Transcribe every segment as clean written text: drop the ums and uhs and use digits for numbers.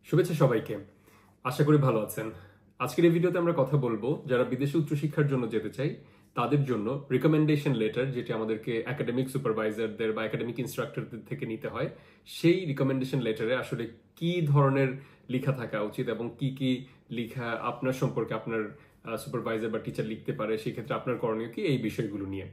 শুভেচ্ছা সবাইকে। আশা করি ভালো আছেন। আজকের এই ভিডিওতে আমরা কথা বলবো যারা বিদেশে উচ্চশিক্ষার জন্য যেতে চাই তাদের জন্য রিকমেন্ডেশন লেটার, যেটি আমাদেরকে একাডেমিক সুপারভাইজারদের বা একাডেমিক ইনস্ট্রাক্টরদের থেকে নিতে হয়, সেই রিকমেন্ডেশন লেটারে আসলে কি ধরনের লেখা থাকা উচিত এবং কি কি লেখা আপনার সম্পর্কে আপনার সুপারভাইজার বা টিচার লিখতে পারে, সেই ক্ষেত্রে আপনার করণীয় কি, এই বিষয়গুলো নিয়ে।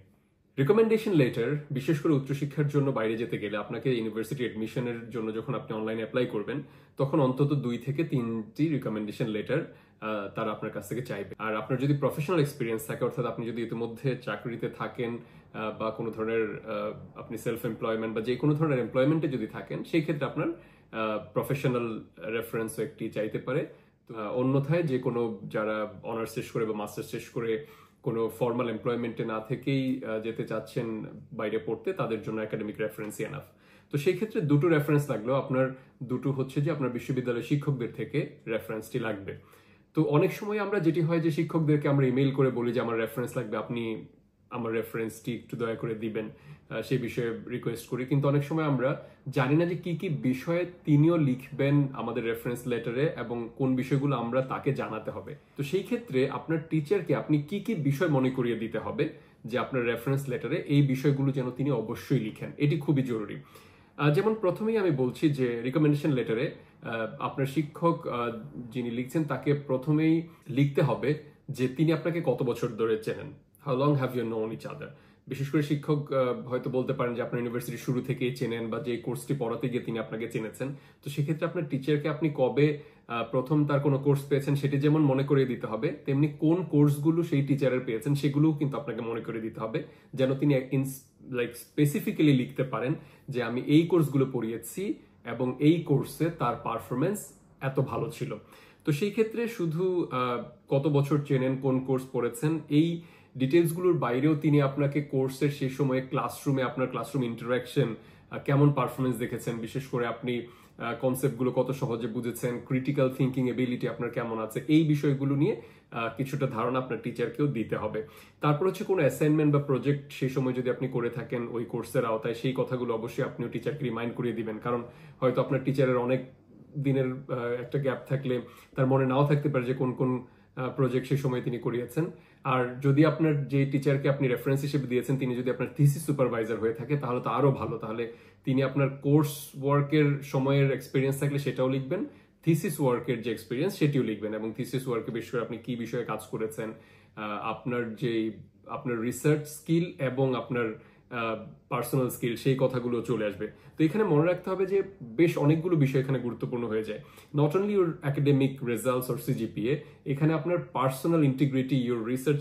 রিকমেন্ডেশন লেটার বিশেষ করে উচ্চশিক্ষার জন্য বাইরে যেতে গেলে আপনাকে ইউনিভার্সিটি এডমিশনের জন্য যখন আপনি অনলাইনে অ্যাপ্লাই করবেন তখন অন্তত 2 থেকে 3টি রিকমেন্ডেশন লেটার তারা আপনার কাছ থেকে চাইবে। আর আপনার যদি প্রফেশনাল এক্সপিরিয়েন্স থাকে, অর্থাৎ আপনি যদি ইতিমধ্যে চাকরিতে থাকেন বা কোনো ধরনের আপনি সেলফ এমপ্লয়মেন্ট বা যে কোনো ধরনের এমপ্লয়মেন্টে যদি থাকেন, সেই ক্ষেত্রে আপনার প্রফেশনাল রেফারেন্সও একটি চাইতে পারে। অন্যথায় যে কোনো যারা অনার্স শেষ করে বা মাস্টার্স শেষ করে কোনো ফর্মাল এমপ্লয়মেন্টে না থেকেই যেতে চাচ্ছেন বাইরে পড়তে, তাদের জন্য একাডেমিক রেফারেন্স এনাফ। তো সেই ক্ষেত্রে দুটো রেফারেন্স লাগলেও আপনার দুটো হচ্ছে যে আপনার বিশ্ববিদ্যালয়ের শিক্ষকদের থেকে রেফারেন্সটি লাগবে। তো অনেক সময় আমরা যেটি হয় যে শিক্ষকদেরকে আমরা ইমেইল করে বলি যে আমার রেফারেন্স লাগবে, আপনি আমার রেফারেন্সটি একটু দয়া করে দিবেন, সেই বিষয়ে রিকোয়েস্ট করি। কিন্তু অনেক সময় আমরা জানি না যে কি কি বিষয়ে তিনিও লিখবেন আমাদের রেফারেন্স লেটারে এবং কোন বিষয়গুলো আমরা তাকে জানাতে হবে। তো সেই ক্ষেত্রে আপনার টিচারকে আপনি কি কি বিষয় মনে করিয়ে দিতে হবে যে আপনার রেফারেন্স লেটারে এই বিষয়গুলো যেন তিনি অবশ্যই লিখেন, এটি খুবই জরুরি। যেমন প্রথমেই আমি বলছি যে রিকমেন্ডেশন লেটারে আপনার শিক্ষক যিনি লিখছেন তাকে প্রথমেই লিখতে হবে যে তিনি আপনাকে কত বছর ধরে চেনেন, how long have you known each other. বিশেষ করে শিক্ষক হয়তো বলতে পারেন যে আপনার ইউনিভার্সিটির শুরু থেকেই চেনেন বা যে কোর্সটি পড়াতে গিয়ে তিনি আপনাকে চেনেছেন। তো সেক্ষেত্রে আপনার টিচারকে আপনি কবে প্রথম তার কোনো কোর্স পেয়েছেন সেটি যেমন মনে করিয়ে দিতে হবে, তেমনি কোন কোর্সগুলো সেই টিচারের পেয়েছেন সেগুলোও কিন্তু আপনাকে মনে করিয়ে দিতে হবে, যেন তিনি স্পেসিফিক্যালি লিখতে পারেন যে আমি এই কোর্সগুলো পড়িয়েছি এবং এই কোর্সে তার পারফরমেন্স এত ভালো ছিল। তো সেই ক্ষেত্রে শুধু কত বছর চেনেন, কোন কোর্স পড়েছেন, এই ডিটেলসগুলোর বাইরেও তিনি আপনাকে কোর্সের সেই সময়ে ক্লাসরুমে আপনার ক্লাসরুম ইন্টারাকশন কেমন পারফরমেন্স দেখেছেন, বিশেষ করে আপনি কনসেপ্টগুলো কত সহজে বুঝেছেন, ক্রিটিক্যাল থিঙ্কিং এবিলিটি আপনার কেমন আছে, এই বিষয়গুলো নিয়ে কিছুটা ধারণা আপনার টিচারকেও দিতে হবে। তারপর হচ্ছে কোনো অ্যাসাইনমেন্ট বা প্রজেক্ট সেই সময় যদি আপনি করে থাকেন ওই কোর্সের আওতায়, সেই কথাগুলো অবশ্যই আপনিও টিচারকে রিমাইন্ড করিয়ে দিবেন। কারণ হয়তো আপনার টিচারের অনেক দিনের একটা গ্যাপ থাকলে তার মনে নাও থাকতে পারে যে কোন কোন প্রজেক্ট সেই সময় তিনি করিয়েছেন। আর যদি আপনার যে টিচারকে আপনি রেফারেন্স হিসেবে দিয়েছেন তিনি যদি আপনার থিসিস সুপারভাইজার হয়ে থাকে তাহলে তো আরো ভালো, তাহলে তিনি আপনার কোর্স ওয়ার্কের সময়ের এক্সপিরিয়েন্স থাকলে সেটাও লিখবেন, থিসিস ওয়ার্কের যে এক্সপিরিয়েন্স সেটিও লিখবেন, এবং থিসিস ওয়ার্কে বিশেষ করে আপনি কি বিষয়ে কাজ করেছেন, আপনার রিসার্চ স্কিল এবং আপনার পার্সোনাল স্কিল, সেই কথাগুলো চলে আসবে। তো এখানে মনে রাখতে হবে যে বেশ অনেকগুলো বিষয় এখানে গুরুত্বপূর্ণ হয়ে যায়। Not only your academic results or CGPA, এখানে আপনার personal integrity, your research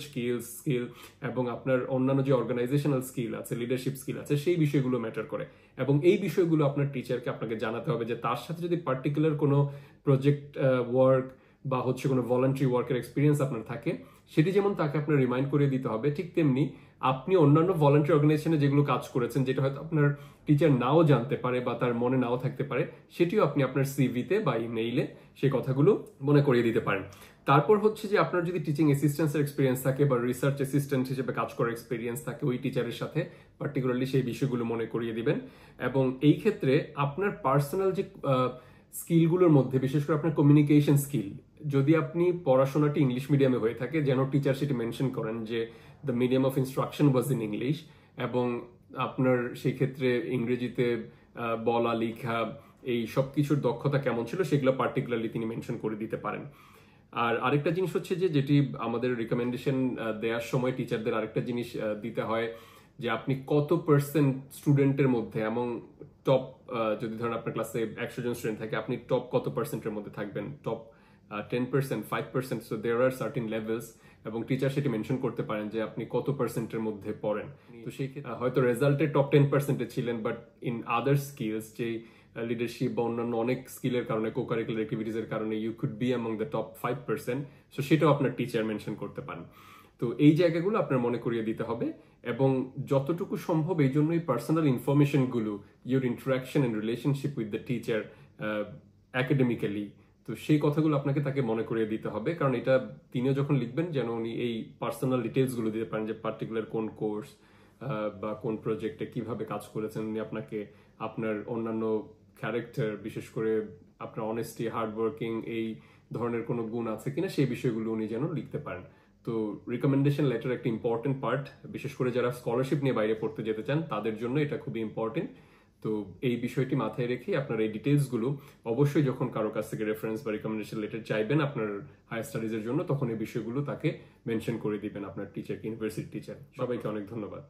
skill এবং আপনার অন্যান্য যে অর্গানাইজেশনাল স্কিল আছে, লিডারশিপ স্কিল আছে, সেই বিষয়গুলো ম্যাটার করে। এবং এই বিষয়গুলো আপনার টিচারকে আপনাকে জানাতে হবে যে তার সাথে যদি পার্টিকুলার কোনো প্রজেক্ট ওয়ার্ক বা হচ্ছে কোনো ভলান্টারি ওয়ার্কের এক্সপিরিয়েন্স আপনার থাকে, সেটি যেমন তাকে আপনার রিমাইন্ড করে দিতে হবে, ঠিক তেমনি আপনি অন্যান্য ভলান্টারি অর্গানাইজেশনে যেগুলো কাজ করেছেন, যেটা হয়তো আপনার টিচার নাও জানতে পারে বা তার মনে নাও থাকতে পারে, সেটিও আপনি আপনার সিভিতে বা ইমেইলে সেই কথাগুলো মনে করিয়ে দিতে পারেন। তারপর হচ্ছে যে আপনার যদি টিচিং অ্যাসিস্ট্যান্সের এক্সপিরিয়েন্স থাকে বা রিসার্চ অ্যাসিস্ট্যান্ট হিসেবে কাজ করার এক্সপিরিয়েন্স থাকে, ওই টিচারের সাথে পার্টিকুলারলি সেই বিষয়গুলো মনে করিয়ে দিবেন। এবং এই ক্ষেত্রে আপনার পার্সোনাল যে স্কিলগুলোর মধ্যে বিশেষ করে আপনার কমিউনিকেশন স্কিল, যদি আপনি পড়াশোনাটি ইংলিশ মিডিয়ামে হয়ে থাকে, যেন টিচার সেটি মেনশন করেন যে the medium of instruction was in English, এবং আপনার সেই ক্ষেত্রে ইংরেজিতে বলা লেখা এই সব কিছুর দক্ষতা কেমন ছিল সেগুলো পার্টিকুলারলি তিনি মেনশন করে দিতে পারেন। আর আরেকটা জিনিস হচ্ছে যে যেটি আমাদের রিকমেন্ডেশন দেওয়ার সময় টিচারদের আরেকটা জিনিস দিতে হয় যে আপনি কত পার্সেন্ট স্টুডেন্টের মধ্যে, এবং টপ যদি ধরেন আপনার ক্লাসে 100 জন স্টুডেন্ট থাকে, আপনি টপ কত পার্সেন্টের মধ্যে থাকবেন, top 10%, 5%, so there are certain levels, এবং টিচার সেটি মেনশন করতে পারেন যে আপনি কত পার্সেন্টের মধ্যে পড়েন। তো সেই ক্ষেত্রে হয়তো রেজাল্টে টপ 10%-এ ছিলেন, বাট ইন আদার স্কিলস, যে লিডারশিপ বা অন্যান্য অনেক স্কিলের কারণে, কো-কারিকুলার অ্যাক্টিভিটিজের কারণে you could be among the top 5%, so সেটাও আপনার টিচার মেনশন করতে পারেন। তো এই জায়গাগুলো আপনার মনে করিয়ে দিতে হবে, এবং যতটুকু সম্ভব এই জন্যই পার্সোনাল ইনফরমেশনগুলো, your interaction and relationship with the teacher academically, তো সেই কথাগুলো আপনাকে তাকে মনে করিয়ে দিতে হবে, কারণ এটা তিনিও যখন লিখবেন যেন উনি এই পার্সোনাল ডিটেলসগুলো দিতে পারেন, যে পার্টিকুলার কোন কোর্স বা কোন প্রজেক্টে কিভাবে কাজ করেছেন উনি আপনাকে, আপনার অন্যান্য ক্যারেক্টার, বিশেষ করে আপনার অনেস্টি, হার্ড ওয়ার্কিং এই ধরনের কোনো গুণ আছে কিনা সেই বিষয়গুলো উনি যেন লিখতে পারেন। তো রিকমেন্ডেশন লেটার একটা ইম্পর্টেন্ট পার্ট, বিশেষ করে যারা স্কলারশিপ নিয়ে বাইরে পড়তে যেতে চান তাদের জন্য এটা খুবই ইম্পর্টেন্ট। তো এই বিষয়টি মাথায় রেখে আপনার এই ডিটেলসগুলো অবশ্যই যখন কারো কাছ থেকে রেফারেন্স বা রিকমেন্ডেশন লেটার চাইবেন আপনার হায়ার স্টাডিজের জন্য, তখন এই বিষয়গুলো তাকে মেনশন করে দিবেন আপনার টিচার, ইউনিভার্সিটি টিচার। সবাইকে অনেক ধন্যবাদ।